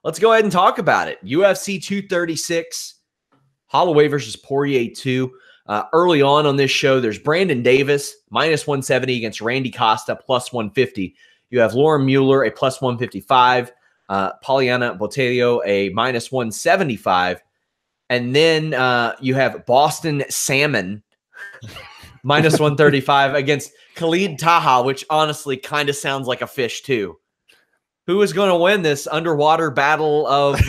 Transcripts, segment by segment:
let's go ahead and talk about it. UFC 236, Holloway versus Poirier 2. Early on this show, there's Brandon Davis, minus 170 against Randy Costa, plus 150. You have Lauren Mueller, a plus 155. Poliana Botelho, a minus 175. And then you have Boston Salmon, minus 135 against Khalid Taha, which honestly kind of sounds like a fish too. Who is going to win this underwater battle of...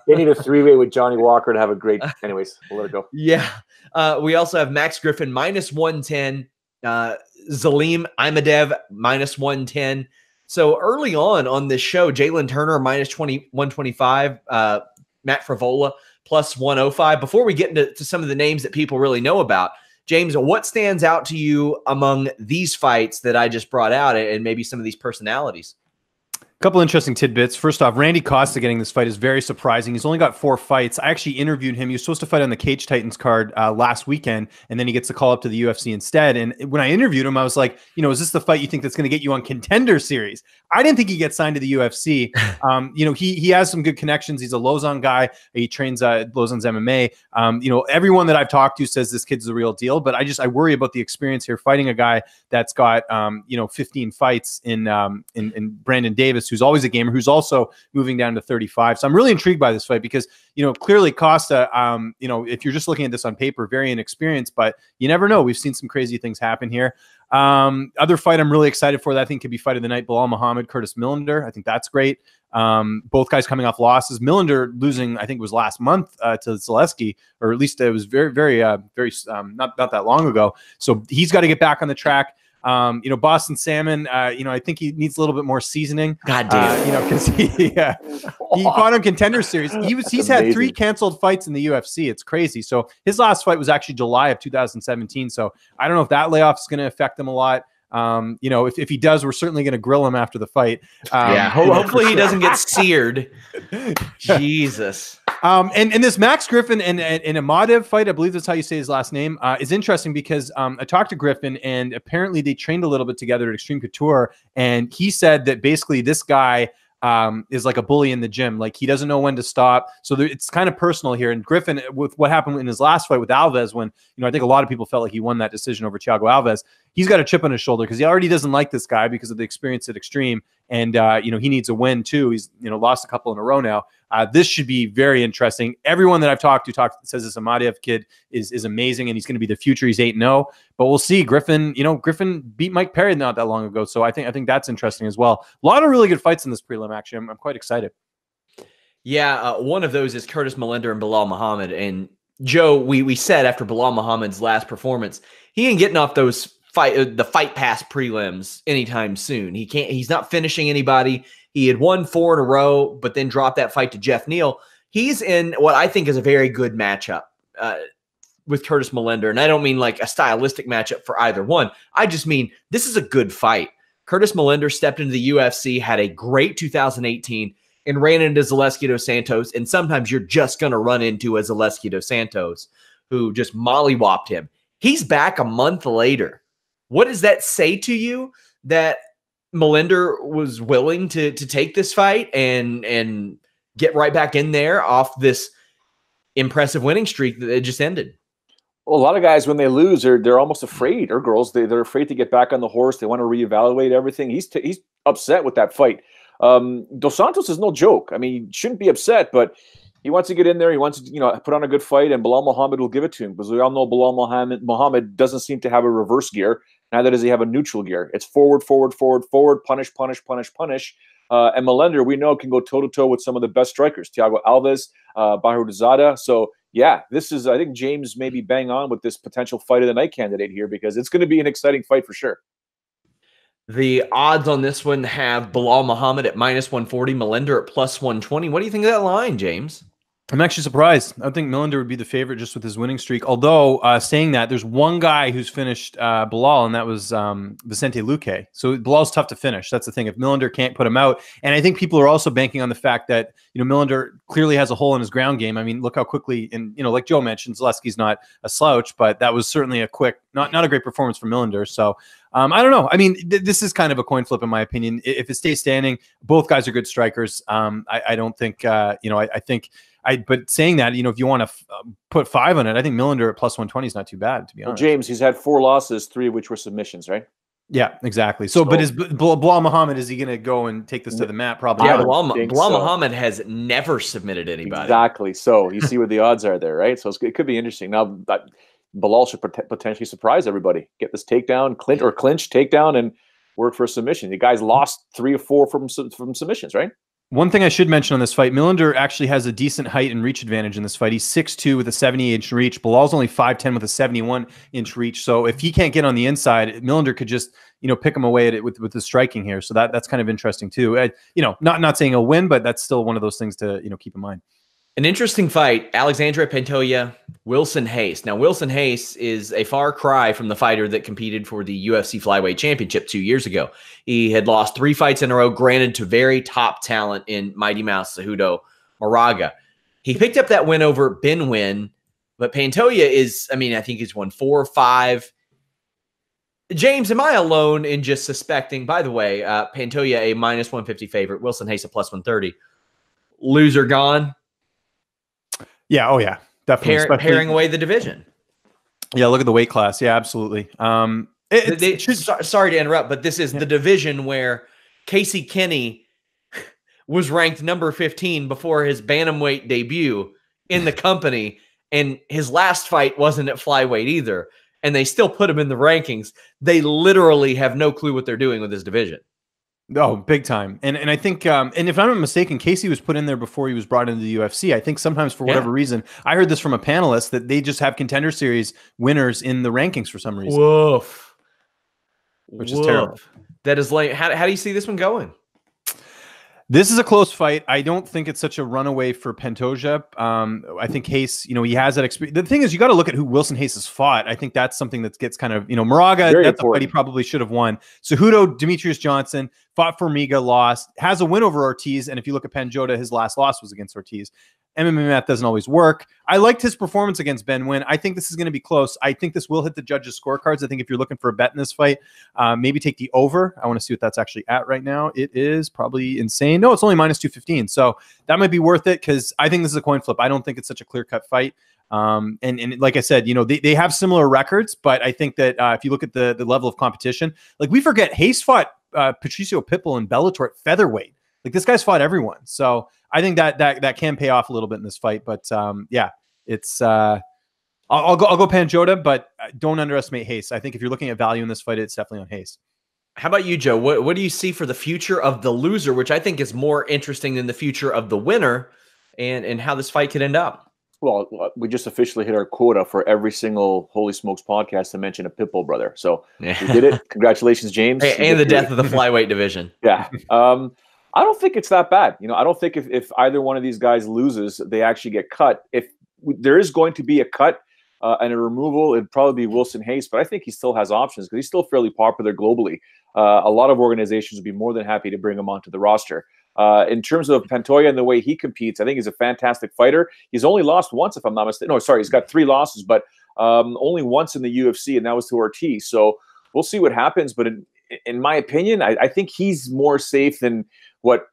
They need a three-way with Johnny Walker to have a great... Anyways, we'll let it go. Yeah. We also have Max Griffin, minus 110. Zalim Imadev, minus 110. So early on this show, Jalen Turner, minus 125. Matt Frivola, plus 105. Before we get into some of the names that people really know about, James, what stands out to you among these fights that I just brought out and maybe some of these personalities? Couple interesting tidbits. First off, Randy Costa getting this fight is very surprising. He's only got 4 fights. I actually interviewed him. He was supposed to fight on the Cage Titans card last weekend, and then he gets a call up to the UFC instead. And when I interviewed him, I was like, is this the fight you think that's going to get you on Contender Series? I didn't think he'd get signed to the UFC. He has some good connections. He's a Lozon guy. He trains Lozon's MMA. Everyone that I've talked to says this kid's the real deal, but I worry about the experience here fighting a guy that's got 15 fights in Brandon Davis, who's always a gamer, who's also moving down to 35. So I'm really intrigued by this fight because, clearly Costa, if you're just looking at this on paper, very inexperienced, but you never know. We've seen some crazy things happen here. Other fight I'm really excited for that I think could be fight of the night, Bilal Muhammad, Curtis Millender. I think that's great. Both guys coming off losses. Millender losing, I think it was last month to Zaleski, or at least it was very not that long ago. So he's got to get back on the track. Boston Salmon, I think he needs a little bit more seasoning. God damn. Because he fought on Contender Series. He's had 3 canceled fights in the UFC. It's crazy. So his last fight was actually July of 2017. So I don't know if that layoff is going to affect him a lot. If he does, we're certainly going to grill him after the fight. Hopefully he doesn't get seared. Jesus. And this Max Griffin and Imadev fight, I believe that's how you say his last name, is interesting because I talked to Griffin, and apparently they trained a little bit together at Extreme Couture, and he said that basically this guy is like a bully in the gym. Like, he doesn't know when to stop. So it's kind of personal here. And Griffin, with what happened in his last fight with Alves, when, I think a lot of people felt like he won that decision over Thiago Alves, he's got a chip on his shoulder because he already doesn't like this guy because of the experience at Extreme. And, he needs a win too. He's, lost a couple in a row now. This should be very interesting. Everyone that I've talked to says this Imadev kid is amazing, and he's going to be the future. He's 8-0, but we'll see. Griffin beat Mike Perry not that long ago. So I think that's interesting as well. A lot of really good fights in this prelim, actually. I'm quite excited. Yeah. One of those is Curtis Millender and Bilal Muhammad. And Joe, we said after Bilal Muhammad's last performance, he ain't getting off the Fight Pass prelims anytime soon. He's not finishing anybody. He had won 4 in a row, but then dropped that fight to Jeff Neal. He's in what I think is a very good matchup with Curtis Millender. And I don't mean like a stylistic matchup for either one. I just mean this is a good fight. Curtis Millender stepped into the UFC, had a great 2018, and ran into Zaleski dos Santos. And sometimes you're just going to run into a Zaleski dos Santos who just mollywopped him. He's back a month later. What does that say to you that Millender was willing to take this fight and get right back in there off this impressive winning streak that it just ended? Well, a lot of guys, when they lose, they're almost afraid, or girls, they're afraid to get back on the horse. They want to reevaluate everything. He's upset with that fight. Dos Santos is no joke. I mean, he shouldn't be upset, but he wants to get in there. He wants to, put on a good fight, and Bilal Muhammad will give it to him, because we all know Bilal Muhammad doesn't seem to have a reverse gear. Neither does he have a neutral gear. It's forward, forward, forward, forward, punish, punish, punish, punish. And Millender, we know, can go toe-to-toe with some of the best strikers, Thiago Alves, Bahrouzada. So, yeah, this is, I think James may be bang on with this potential fight of the night candidate here, because it's going to be an exciting fight for sure. The odds on this one have Bilal Muhammad at -140, Millender at +120. What do you think of that line, James? I'm actually surprised. I think Millender would be the favorite just with his winning streak. Although, saying that, there's one guy who's finished Bilal, and that was Vicente Luque. So Bilal's tough to finish. That's the thing. If Millender can't put him out, and I think people are also banking on the fact that, Millender clearly has a hole in his ground game. I mean, look how quickly, and like Joe mentioned, Zaleski's not a slouch, but that was certainly a quick, not a great performance for Millender. So I don't know. I mean, this is kind of a coin flip in my opinion. If it stays standing, both guys are good strikers. I don't think, I think. But saying that, if you want to put 5 on it, I think Millender at plus 120 is not too bad, to be honest. James, he's had 4 losses, 3 of which were submissions, right? Yeah, exactly. So but is Bilal Muhammad, is he going to go and take this to the mat? Probably. Yeah, Bilal Muhammad has never submitted anybody. Exactly. So you see where the odds are there, right? So it could be interesting. Now, Bilal should potentially surprise everybody. Get this takedown, clinch takedown, and work for a submission. The guy's lost 3 or 4 from submissions, right? One thing I should mention on this fight, Millender actually has a decent height and reach advantage in this fight. He's 6'2" with a 70-inch reach. Bilal's only 5'10" with a 71-inch reach. So if he can't get on the inside, Millender could just, pick him away at it with the striking here. So that's kind of interesting too. Not saying he'll win, but that's still one of those things to, keep in mind. An interesting fight, Alexandre Pantoja, Wilson Reis. Now, Wilson Reis is a far cry from the fighter that competed for the UFC Flyweight Championship 2 years ago. He had lost 3 fights in a row, granted to very top talent in Mighty Mouse Cejudo Moraga. He picked up that win over Ben Nguyen, but Pantoja is, I think he's won 4 or 5. James, am I alone in just suspecting, by the way, Pantoja a minus 150 favorite, Wilson Reis a plus 130. Loser gone? Yeah. Oh, yeah. Definitely. Pairing away the division. Yeah. Look at the weight class. Yeah, absolutely. Sorry to interrupt, but this is the division where Casey Kenny was ranked number 15 before his bantamweight debut in the company, and his last fight wasn't at flyweight either, and they still put him in the rankings. They literally have no clue what they're doing with this division. Oh, big time. And I think, and if I'm not mistaken, Casey was put in there before he was brought into the UFC. I think sometimes for whatever reason, I heard this from a panelist that they just have Contender Series winners in the rankings for some reason. Woof. Which is terrible. That is like, how do you see this one going? This is a close fight. I don't think it's such a runaway for Pantoja. I think Reis, he has that experience. The thing is, you got to look at who Wilson Reis has fought. I think that's something that gets kind of, Moraga, that's a fight he probably should have won. Cejudo, Demetrius Johnson, fought Formiga, lost, has a win over Ortiz. And if you look at Pantoja, his last loss was against Ortiz. MMA math doesn't always work. I liked his performance against Ben Nguyen. I think this is going to be close. I think this will hit the judges' scorecards. I think if you're looking for a bet in this fight, maybe take the over. I want to see what that's actually at right now. It is probably insane. No, it's only minus 215. So that might be worth it because I think this is a coin flip. I don't think it's such a clear-cut fight. And like I said, they have similar records, but I think that if you look at the level of competition, like we forget, Reis fought Patricio Pitbull in Bellator at featherweight. Like this guy's fought everyone. So I think that can pay off a little bit in this fight. But yeah, it's I'll go Pantoja, but don't underestimate Reis. I think if you're looking at value in this fight, it's definitely on Reis. How about you, Joe? What do you see for the future of the loser, which I think is more interesting than the future of the winner, and how this fight could end up? Well, we just officially hit our quota for every single Holy Smokes podcast to mention a Pitbull brother. So we did it. Congratulations, James. And the death of the flyweight division. Yeah. I don't think it's that bad. I don't think if either one of these guys loses, they actually get cut. If there is going to be a cut and a removal, it'd probably be Wilson Reis, but I think he still has options because he's still fairly popular globally. A lot of organizations would be more than happy to bring him onto the roster. In terms of Pantoja and the way he competes, I think he's a fantastic fighter. He's only lost once, if I'm not mistaken. No, sorry, he's got 3 losses, but only once in the UFC, and that was to Ortiz. So we'll see what happens. But in my opinion, I think he's more safe than what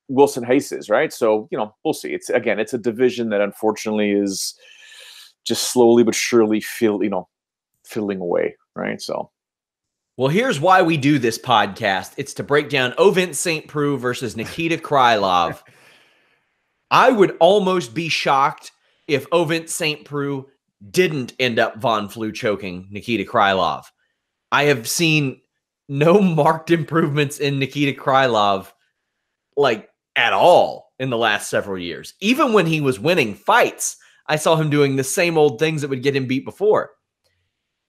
Wilson Reis is, right? So, we'll see. It's a division that unfortunately is just slowly but surely fiddling away, right? So. Well, here's why we do this podcast. It's to break down Ovince St. Preux versus Nikita Krylov. I would almost be shocked if Ovince St. Preux didn't end up Von Flue choking Nikita Krylov. I have seen no marked improvements in Nikita Krylov, like at all, in the last several years. Even when he was winning fights, I saw him doing the same old things that would get him beat before.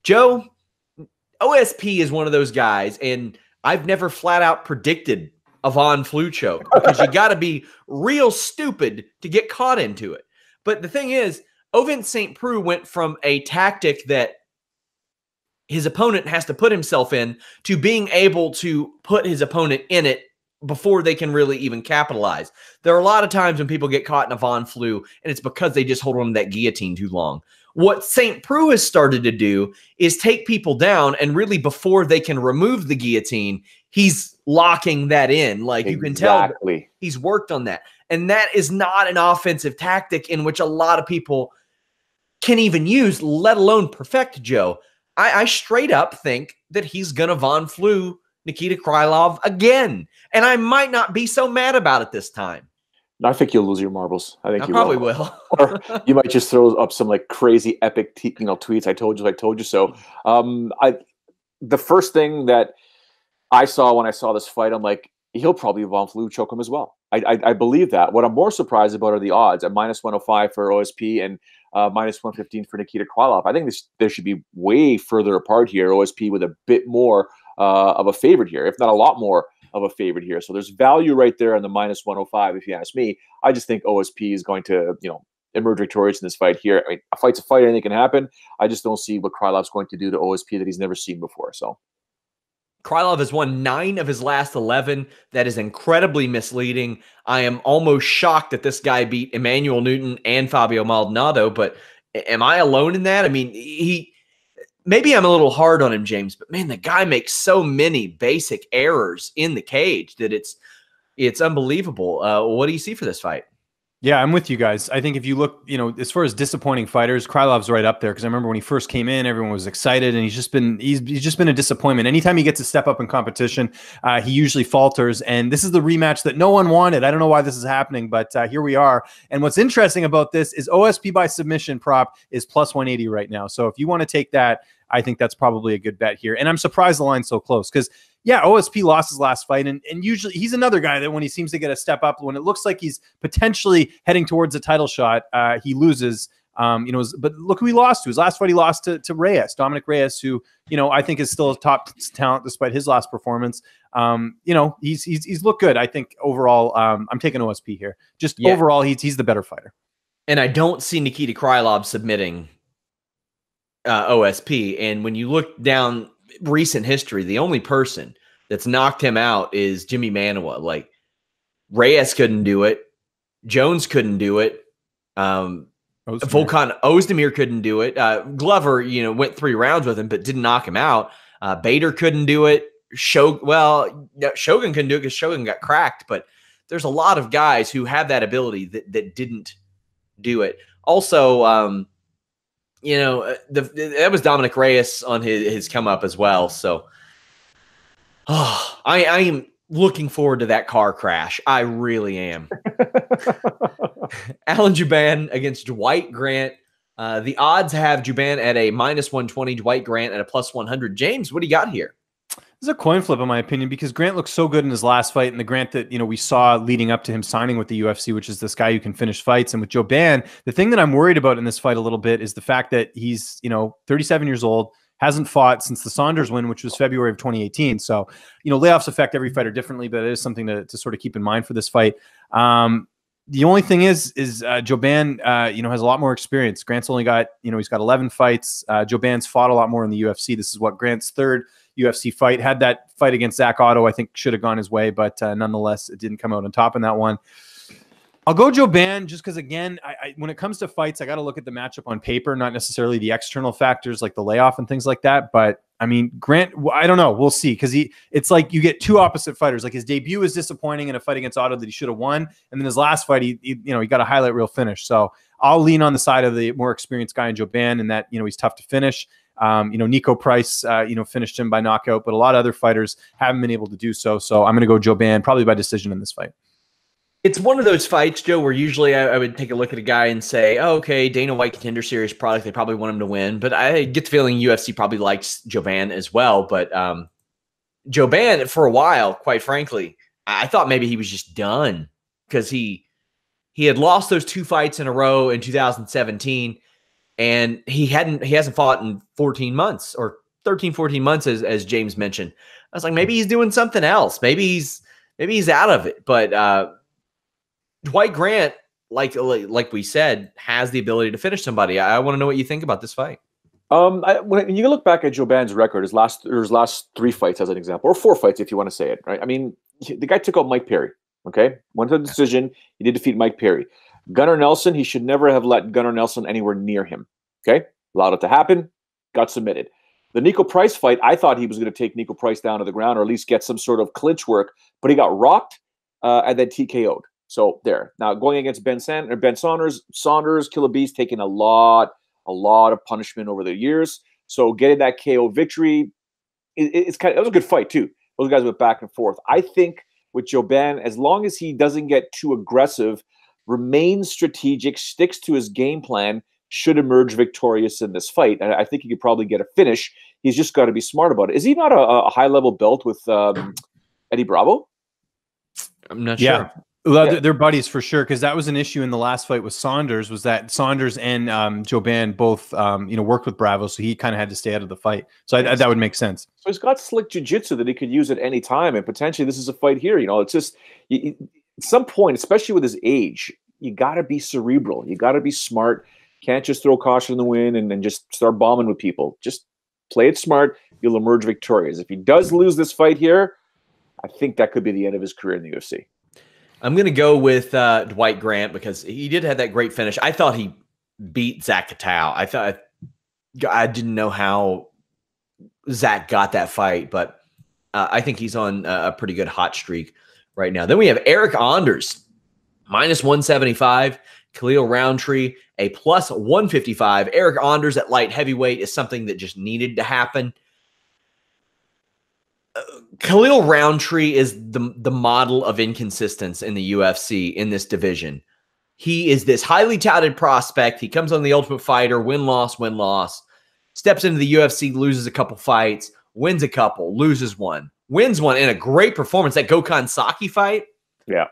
Joe, OSP is one of those guys, and I've never flat out predicted a Von Flue choke because you got to be real stupid to get caught into it. But the thing is, Ovince St. Preux went from a tactic that his opponent has to put himself in to being able to put his opponent in it before they can really even capitalize. There are a lot of times when people get caught in a Von Flue, and it's because they just hold on to that guillotine too long. What St. Preux has started to do is take people down, and really before they can remove the guillotine, he's locking that in. Like, you can tell he's worked on that. And that is not an offensive tactic in which a lot of people can even use, let alone perfect, Joe. I straight up think that he's going to Von Flue Nikita Krylov again. And I might not be so mad about it this time. I think you'll lose your marbles. I think you probably will. Or you might just throw up some like crazy epic tweets. I told you so. The first thing that I saw when I saw this fight, I'm like, he'll probably Von Flue choke him as well. I believe that. What I'm more surprised about are the odds at -105 for OSP and -115 for Nikita Krylov. I think there should be way further apart here. OSP with a bit more of a favorite here, if not a lot more of a favorite here. So there's value right there on the -105, if you ask me. I just think OSP is going to, emerge victorious in this fight here. I mean, a fight's a fight, anything can happen. I just don't see what Krylov's going to do to OSP that he's never seen before. So Krylov has won 9 of his last 11. That is incredibly misleading. I am almost shocked that this guy beat Emmanuel Newton and Fabio Maldonado, but am I alone in that? I mean, maybe I'm a little hard on him, James, but man, the guy makes so many basic errors in the cage that it's unbelievable. What do you see for this fight? Yeah, I'm with you guys. I think if you look, as far as disappointing fighters, Krylov's right up there, because I remember when he first came in, everyone was excited, and he's just been a disappointment. Anytime he gets to step up in competition, he usually falters. And this is the rematch that no one wanted. I don't know why this is happening, but here we are. And what's interesting about this is OSP by submission prop is +180 right now. So if you want to take that, I think that's probably a good bet here. And I'm surprised the line's so close, because yeah, OSP lost his last fight, and usually he's another guy that when he seems to get a step up, when it looks like he's potentially heading towards a title shot, he loses. But look who he lost to. His last fight, he lost to Reyes, Dominic Reyes, who I think is still a top talent despite his last performance. He's looked good. I think overall, I'm taking OSP here. Overall, he's the better fighter. And I don't see Nikita Krylov submitting OSP. And when you look down recent history, the only person that's knocked him out is Jimmy Manuwa. Like, Reyes couldn't do it, Jones couldn't do it, Volkan Ozdemir couldn't do it, Glover went 3 rounds with him but didn't knock him out, Bader couldn't do it, Shogun couldn't do it because Shogun got cracked. But there's a lot of guys who have that ability that didn't do it. Also, that was Dominic Reyes on his come up as well. So I am looking forward to that car crash. I really am. Alan Jouban against Dwight Grant. The odds have Jouban at a -120, Dwight Grant at a +100. James, what do you got here? This is a coin flip, in my opinion, because Grant looked so good in his last fight, and the Grant that we saw leading up to him signing with the UFC, which is this guy who can finish fights. And with Jouban, the thing that I'm worried about in this fight a little bit is the fact that he's 37 years old, hasn't fought since the Saunders win, which was February of 2018. So layoffs affect every fighter differently, but it is something to sort of keep in mind for this fight. The only thing is Jouban, has a lot more experience. Grant's only got, he's got 11 fights. Jouban's fought a lot more in the UFC. This is what Grant's 3rd UFC fight. Had that fight against Zach Otto, I think should have gone his way, but nonetheless, it didn't come out on top in that one. I'll go Jouban just because, again, when it comes to fights, I got to look at the matchup on paper, not necessarily the external factors like the layoff and things like that. But I mean, Grant, I don't know. We'll see, because it's like you get two opposite fighters. Like, his debut was disappointing in a fight against Otto that he should have won, and then his last fight, he got a highlight reel finish. So I'll lean on the side of the more experienced guy in Jouban, and that he's tough to finish. Niko Price, finished him by knockout, but a lot of other fighters haven't been able to do so. So I'm going to go Jouban, probably by decision in this fight. It's one of those fights, Joe, where usually I would take a look at a guy and say, oh, okay, Dana White Contender Series product, they probably want him to win. But I get the feeling UFC probably likes Jouban as well. But Jouban, for a while, quite frankly, I thought maybe he was just done, because he had lost those 2 fights in a row in 2017, and he hasn't fought in 14 months or 13, 14 months, as James mentioned. I was like, maybe he's doing something else. Maybe he's out of it. But Dwight Grant, like we said, has the ability to finish somebody. I want to know what you think about this fight. When you look back at Joban's record, his last 3 fights as an example, or 4 fights if you want to say it, right? I mean, the guy took out Mike Perry. Okay, went to the decision. He did defeat Mike Perry. Gunnar Nelson, he should never have let Gunnar Nelson anywhere near him. Okay, allowed it to happen. Got submitted. The Niko Price fight, I thought he was going to take Niko Price down to the ground or at least get some sort of clinch work, but he got rocked and then TKO'd. So there. Now going against Ben Saunders, Killer Beast, taking a lot of punishment over the years. So getting that KO victory, it was a good fight too. Those guys went back and forth. I think with Joban, as long as he doesn't get too aggressive, remains strategic, sticks to his game plan, should emerge victorious in this fight. And I think he could probably get a finish. He's just got to be smart about it. Is he not a high-level belt with Eddie Bravo? I'm not sure. Well, they're buddies for sure, because that was an issue in the last fight with Saunders, was that Saunders and Joban both worked with Bravo, so he kind of had to stay out of the fight. So that would make sense. So he's got slick jiu-jitsu that he could use at any time, and potentially this is a fight here. It's just at some point, especially with his age, you got to be cerebral. You got to be smart. Can't just throw caution in the wind and then just start bombing with people. Just play it smart. You'll emerge victorious. If he does lose this fight here, I think that could be the end of his career in the UFC. I'm going to go with Dwight Grant because he did have that great finish. I thought he beat Zach Katow. I didn't know how Zach got that fight, but I think he's on a pretty good hot streak right now. Then we have Eric Anders, -175. Khalil Roundtree, a +155. Eric Anders at light heavyweight is something that just needed to happen. Khalil Roundtree is the model of inconsistency in the UFC in this division. He is this highly touted prospect. He comes on The Ultimate Fighter, win-loss. Steps into the UFC, loses a couple fights, wins a couple, loses one, wins one in a great performance. That Gokhan Saki fight. Yeah.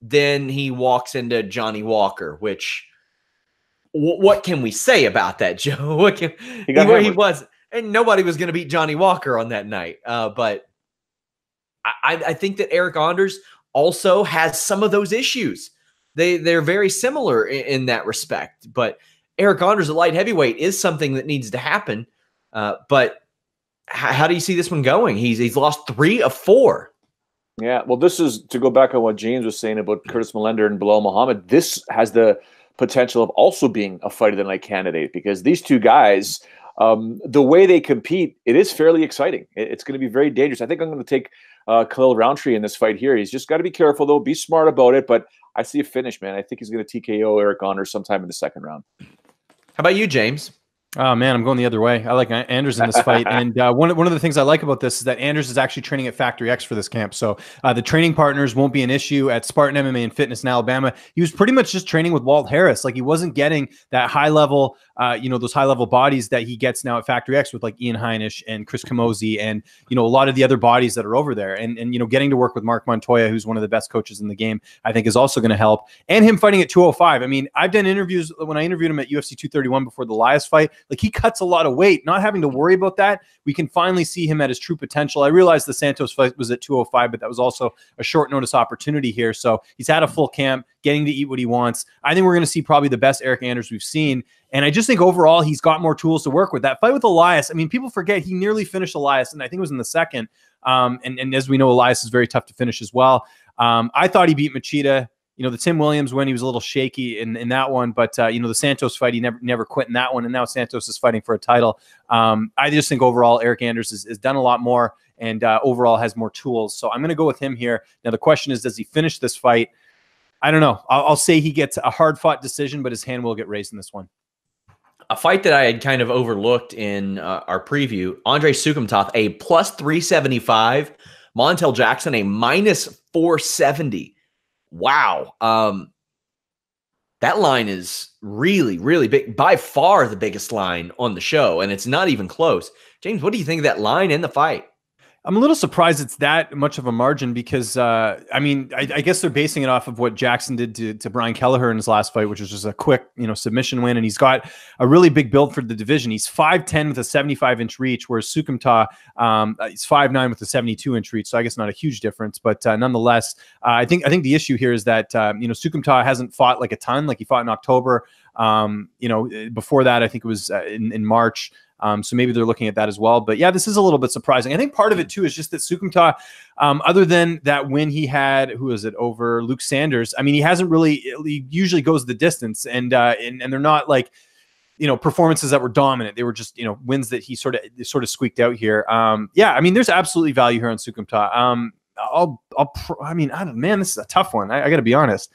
Then he walks into Johnny Walker, which what can we say about that, Joe? Where he was, and nobody was going to beat Johnny Walker on that night. But I think that Eric Anders also has some of those issues. They're very similar in that respect. But Eric Anders at light heavyweight is something that needs to happen. But how do you see this one going? He's lost 3 of 4. Yeah, well, this is to go back on what James was saying about Curtis Millender and Bilal Muhammad. This has the potential of also being a fight of the night candidate because these two guys, the way they compete, it is fairly exciting. It's going to be very dangerous. I think I'm going to take Khalil Roundtree in this fight here. He's just got to be careful, though. Be smart about it. But I see a finish, man. I think he's going to TKO Eric Anders sometime in the second round. How about you, James? Oh, man, I'm going the other way. I like Anders in this fight. And one of the things I like about this is that Anders is actually training at Factory X for this camp. So the training partners won't be an issue at Spartan MMA and Fitness in Alabama. He was pretty much just training with Walt Harris. Like he wasn't getting that high level, those high level bodies that he gets now at Factory X with like Ian Heinisch and Chris Camozzi and, a lot of the other bodies that are over there. And getting to work with Mark Montoya, who's one of the best coaches in the game, I think is also going to help. And him fighting at 205. I mean, I've done interviews when I interviewed him at UFC 231 before the Elias fight. Like he cuts a lot of weight, not having to worry about that. We can finally see him at his true potential. I realized the Santos fight was at 205, but that was also a short notice opportunity here. So he's had a full camp, getting to eat what he wants. I think we're going to see probably the best Eric Anders we've seen. And I just think overall, he's got more tools to work with. That fight with Elias, I mean, people forget he nearly finished Elias, and I think it was in the second. And as we know, Elias is very tough to finish as well. I thought he beat Machida. The Tim Williams win, he was a little shaky in that one, but the Santos fight, he never quit in that one, and now Santos is fighting for a title. I just think overall Eric Anders has done a lot more and overall has more tools. So I'm going to go with him here. Now the question is, does he finish this fight? I don't know. I'll say he gets a hard-fought decision, but his hand will get raised in this one. A fight that I had kind of overlooked in our preview, Andrei Sukhomtov, a +375, Montel Jackson, a -470. Wow. That line is really, really big. By far the biggest line on the show, and it's not even close. James, what do you think of that line in the fight? I'm a little surprised it's that much of a margin because, I mean, I guess they're basing it off of what Jackson did to Brian Kelleher in his last fight, which was just a quick, submission win. And he's got a really big build for the division. He's 5'10" with a 75-inch reach, whereas Sukumta, he's 5'9" with a 72-inch reach. So I guess not a huge difference, but nonetheless, I think the issue here is that, Sukumta hasn't fought like a ton, like he fought in October. Before that, I think it was in March. So maybe they're looking at that as well. But yeah, this is a little bit surprising. I think part of it too is just that Sukumta, other than that win he had, who was it, over Luke Sanders? I mean, he hasn't really. He usually goes the distance, and they're not like performances that were dominant. They were just wins that he sort of squeaked out here. Yeah, I mean, there's absolutely value here on Sukumta. Man, this is a tough one. I got to be honest.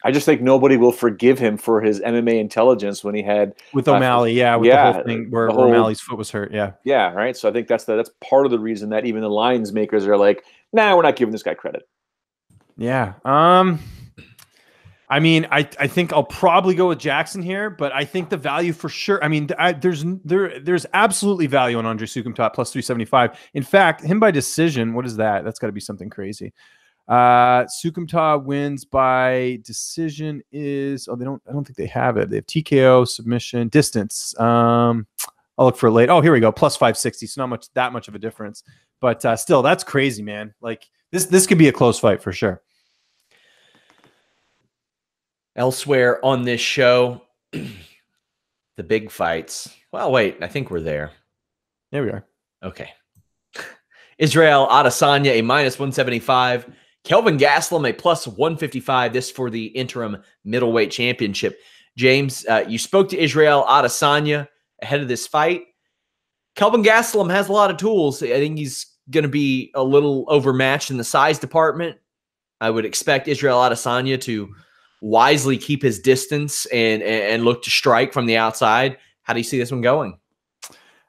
I just think nobody will forgive him for his MMA intelligence when he had with O'Malley, the whole thing where O'Malley's foot was hurt. Yeah, right. So I think that's part of the reason that even the lines makers are like, nah, we're not giving this guy credit. Yeah. I mean, I think I'll probably go with Jackson here, but I think the value for sure. I mean, there's absolutely value on Andre Sukumta plus 375. In fact, him by decision. What is that? That's got to be something crazy. Sukumta wins by decision is I don't think they have it. They have TKO, submission, distance. I'll look for it late. Oh, here we go. Plus 560. So not that much of a difference, but still, that's crazy, man. Like this could be a close fight for sure. Elsewhere on this show, the big fights. Well, wait, I think we're there. There we are. Okay. Israel Adesanya, a minus 175. Kelvin Gastelum, a plus 155. This for the interim middleweight championship. James, you spoke to Israel Adesanya ahead of this fight. Kelvin Gastelum has a lot of tools. I think he's going to be a little overmatched in the size department. I would expect Israel Adesanya to wisely keep his distance and look to strike from the outside. How do you see this one going?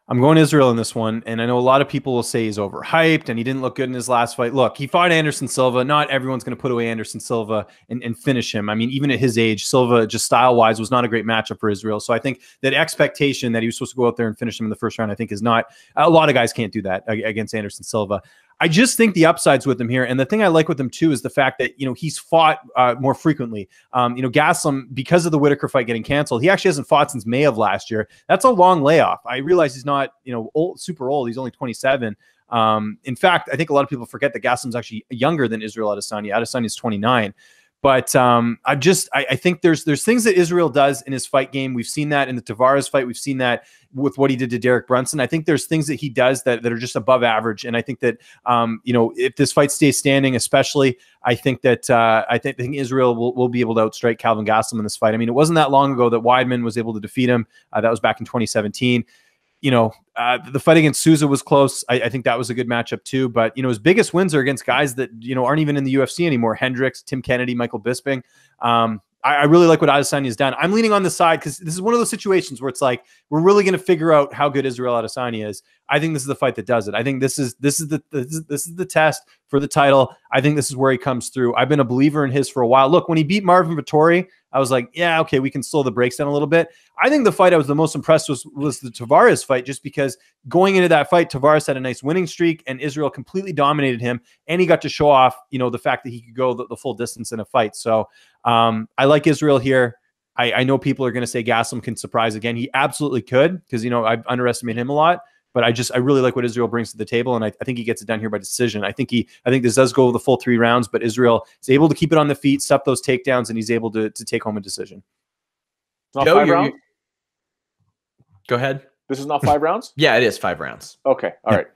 I'm going Israel in this one, and I know a lot of people will say he's overhyped and he didn't look good in his last fight. Look, he fought Anderson Silva. Not everyone's going to put away Anderson Silva and finish him. I mean, even at his age, Silva, just style-wise, was not a great matchup for Israel. So I think that expectation that he was supposed to go out there and finish him in the first round, I think is not – a lot of guys can't do that against Anderson Silva. I just think the upsides with him here. And the thing I like with him too is the fact that, he's fought more frequently. Gastelum, because of the Whitaker fight getting canceled, he actually hasn't fought since May of last year. That's a long layoff. I realize he's not, super old. He's only 27. In fact, I think a lot of people forget that Gastelum's actually younger than Israel Adesanya. Adesanya is 29. But I think there's things that Israel does in his fight game. We've seen that in the Tavares fight. We've seen that with what he did to Derek Brunson. I think there's things that he does that are just above average. And I think that if this fight stays standing, especially, I think that I think Israel will be able to outstrike Kelvin Gastelum in this fight. I mean, it wasn't that long ago that Weidman was able to defeat him. That was back in 2017. The fight against Souza was close. I think that was a good matchup too. But, his biggest wins are against guys that, aren't even in the UFC anymore. Hendricks, Tim Kennedy, Michael Bisping. I really like what Adesanya has done. I'm leaning on the side because this is one of those situations where it's like, we're really going to figure out how good Israel Adesanya is. I think this is the fight that does it. I think this is the test for the title. I think this is where he comes through. I've been a believer in his for a while. Look, when he beat Marvin Vettori, I was like, yeah, okay, we can slow the brakes down a little bit. I think the fight I was the most impressed was the Tavares fight, just because going into that fight, Tavares had a nice winning streak and Israel completely dominated him, and he got to show off, the fact that he could go the full distance in a fight. So I like Israel here. I know people are going to say Gastelum can surprise again. He absolutely could, because I've underestimated him a lot. But I really like what Israel brings to the table, and I think he gets it done here by decision. I think this does go the full 3 rounds, but Israel is able to keep it on the feet, stop those takedowns, and he's able to take home a decision. Not 5 rounds? Go ahead. This is not 5 rounds? Yeah, it is 5 rounds. Okay, all right.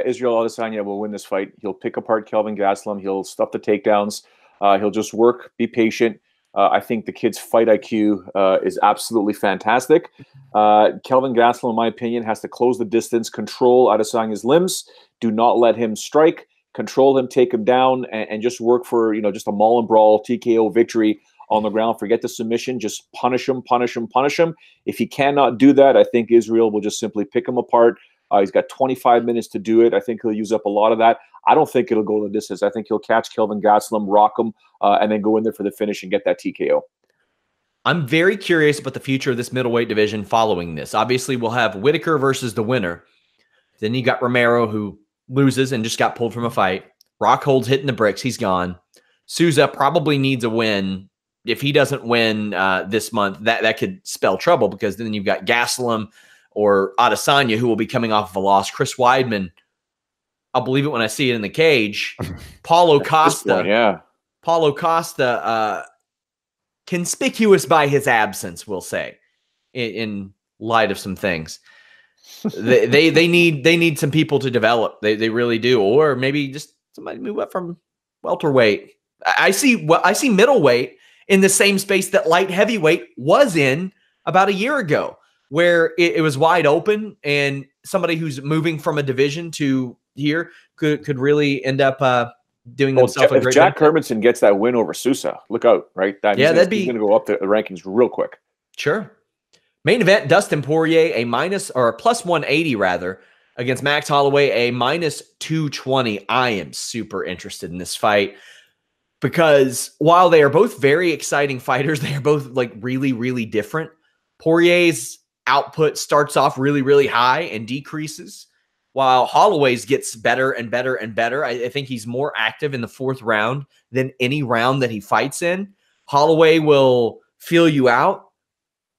Israel Adesanya will win this fight. He'll pick apart Kelvin Gastelum. He'll stuff the takedowns. He'll just work, be patient. I think the kid's fight IQ is absolutely fantastic. Kelvin Gastelum, in my opinion, has to close the distance, control Adesanya's limbs, do not let him strike, control him, take him down, and just work for just a maul and brawl TKO victory on the ground. Forget the submission. Just punish him, punish him, punish him. If he cannot do that, I think Israel will just simply pick him apart. He's got 25 minutes to do it. I think he'll use up a lot of that. I don't think it'll go the distance. I think he'll catch Kelvin Gastelum, rock him, and then go in there for the finish and get that TKO. I'm very curious about the future of this middleweight division following this. Obviously, we'll have Whitaker versus the winner. Then you got Romero, who loses and just got pulled from a fight. Rockhold's hitting the bricks. He's gone. Souza probably needs a win. If he doesn't win this month, that could spell trouble, because then you've got Gastelum or Adesanya, who will be coming off of a loss. Chris Weidman, I'll believe it when I see it in the cage. Paulo Costa. Paulo Costa, conspicuous by his absence, we'll say, in light of some things. they need some people to develop. They really do, or maybe just somebody move up from welterweight. I see middleweight in the same space that light heavyweight was in about a year ago, where it was wide open, and somebody who's moving from a division to here could really end up doing themselves a great. If Jack Hermanson gets that win over Sousa, look out, right? He's going to go up the rankings real quick. Sure. Main event: Dustin Poirier, a plus 180 rather, against Max Holloway, a minus 220. I am super interested in this fight, because while they are both very exciting fighters, they are both like really, really different. Poirier's output starts off really, really high and decreases, while Holloway's gets better and better and better. I think he's more active in the fourth round than any round that he fights in. Holloway will feel you out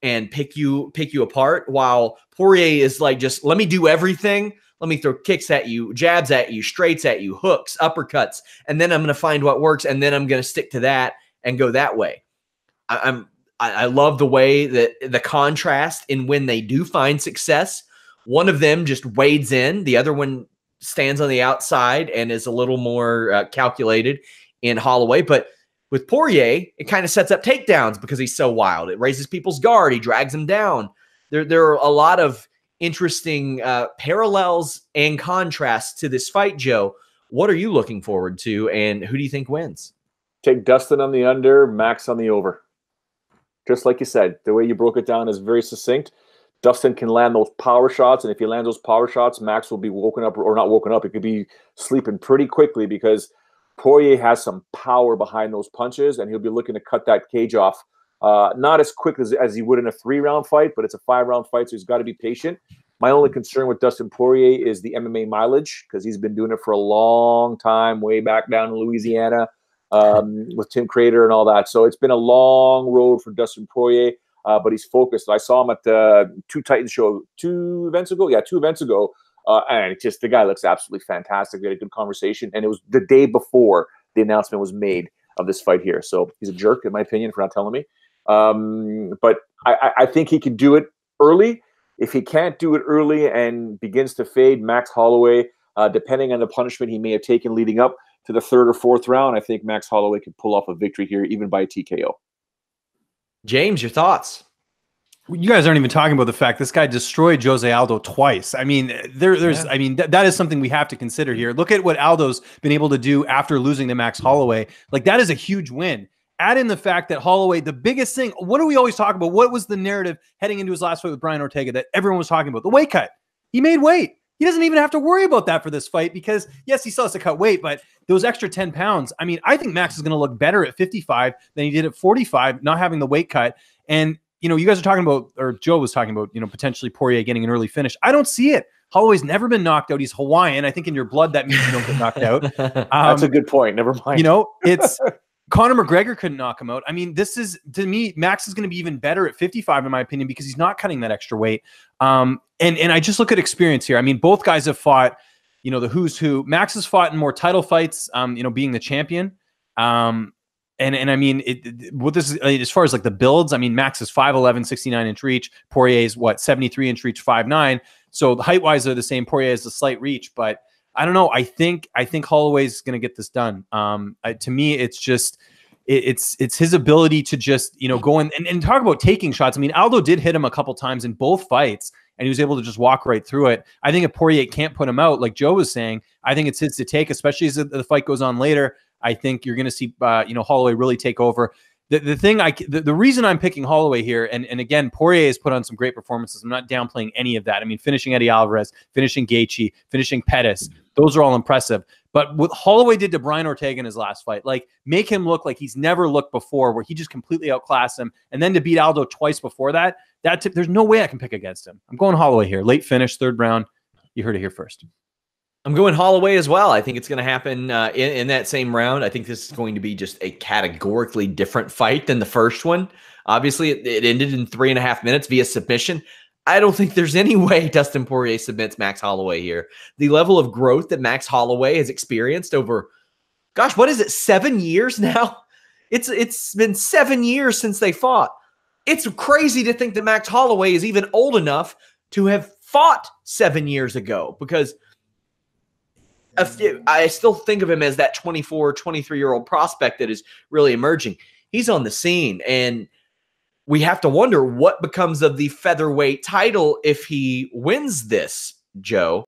and pick you apart, while Poirier is like, just let me do everything. Let me throw kicks at you, jabs at you, straights at you, hooks, uppercuts, and then I'm going to find what works, and then I'm going to stick to that and go that way. I love the way that the contrast in when they do find success. One of them just wades in, the other one stands on the outside and is a little more calculated in Holloway. But with Poirier, it kind of sets up takedowns because he's so wild. It raises people's guard. He drags them down. There are a lot of interesting parallels and contrasts to this fight, Joe. What are you looking forward to, and who do you think wins? Take Dustin on the under, Max on the over. Just like you said, the way you broke it down is very succinct. Dustin can land those power shots, and if he lands those power shots, Max will be woken up, or not woken up. He could be sleeping pretty quickly, because Poirier has some power behind those punches, and he'll be looking to cut that cage off. Not as quick as he would in a 3-round fight, but it's a 5-round fight, so he's got to be patient. My only concern with Dustin Poirier is the MMA mileage, because he's been doing it for a long time, way back down in Louisiana with Tim Crater and all that. So it's been a long road for Dustin Poirier, but he's focused. I saw him at the Two Titans show 2 events ago. Yeah, 2 events ago. And it's just, the guy looks absolutely fantastic. We had a good conversation, and it was the day before the announcement was made of this fight here. So he's a jerk, in my opinion, for not telling me. But I think he can do it early. If he can't do it early and begins to fade Max Holloway, depending on the punishment he may have taken leading up to the 3rd or 4th round, I think Max Holloway could pull off a victory here, even by TKO. James, your thoughts? You guys aren't even talking about the fact this guy destroyed Jose Aldo twice. I mean, that is something we have to consider here. Look at what Aldo's been able to do after losing to Max Holloway. Like, that is a huge win. Add in the fact that Holloway, the biggest thing, what do we always talk about? What was the narrative heading into his last fight with Brian Ortega that everyone was talking about? The weight cut. He made weight. He doesn't even have to worry about that for this fight, because yes, he still has to cut weight, but those extra 10 pounds, I mean, I think Max is going to look better at 55 than he did at 45, not having the weight cut. And, you know, you guys are talking about, or Joe was talking about, you know, potentially Poirier getting an early finish. I don't see it. Holloway's never been knocked out. He's Hawaiian. I think in your blood, that means you don't get knocked out. That's a good point. Never mind. You know, it's Conor McGregor couldn't knock him out. I mean, this is, to me, Max is going to be even better at 55, in my opinion, because he's not cutting that extra weight. And I just look at experience here. I mean, both guys have fought, you know, the who's who. Max has fought in more title fights, you know, being the champion. And I mean, what this is, as far as like the builds, I mean, Max is 5'11", 69-inch reach. Poirier is what, 73-inch reach, 5'9". So the height-wise are the same. Poirier has a slight reach, but I don't know. I think Holloway's going to get this done. To me, it's just it's his ability to just, you know, go in and talk about taking shots. I mean, Aldo did hit him a couple times in both fights, and he was able to just walk right through it. I think if Poirier can't put him out, like Joe was saying, I think it's his to take, especially as the fight goes on later. I think you're going to see, you know, Holloway really take over. The reason I'm picking Holloway here, and again, Poirier has put on some great performances. I'm not downplaying any of that. I mean, finishing Eddie Alvarez, finishing Gaethje, finishing Pettis, those are all impressive. But what Holloway did to Brian Ortega in his last fight, like, make him look like he's never looked before, where he just completely outclassed him, and then to beat Aldo twice before that, there's no way I can pick against him. I'm going Holloway here. Late finish, 3rd round. You heard it here first. I'm going Holloway as well. I think it's going to happen in that same round. I think this is going to be just a categorically different fight than the first one. Obviously, it ended in 3.5 minutes via submission. I don't think there's any way Dustin Poirier submits Max Holloway here. The level of growth that Max Holloway has experienced over, gosh, what is it, 7 years now? It's been 7 years since they fought. It's crazy to think that Max Holloway is even old enough to have fought 7 years ago, because I still think of him as that 24, 23-year-old prospect that is really emerging. He's on the scene, and we have to wonder what becomes of the featherweight title if he wins this, Joe.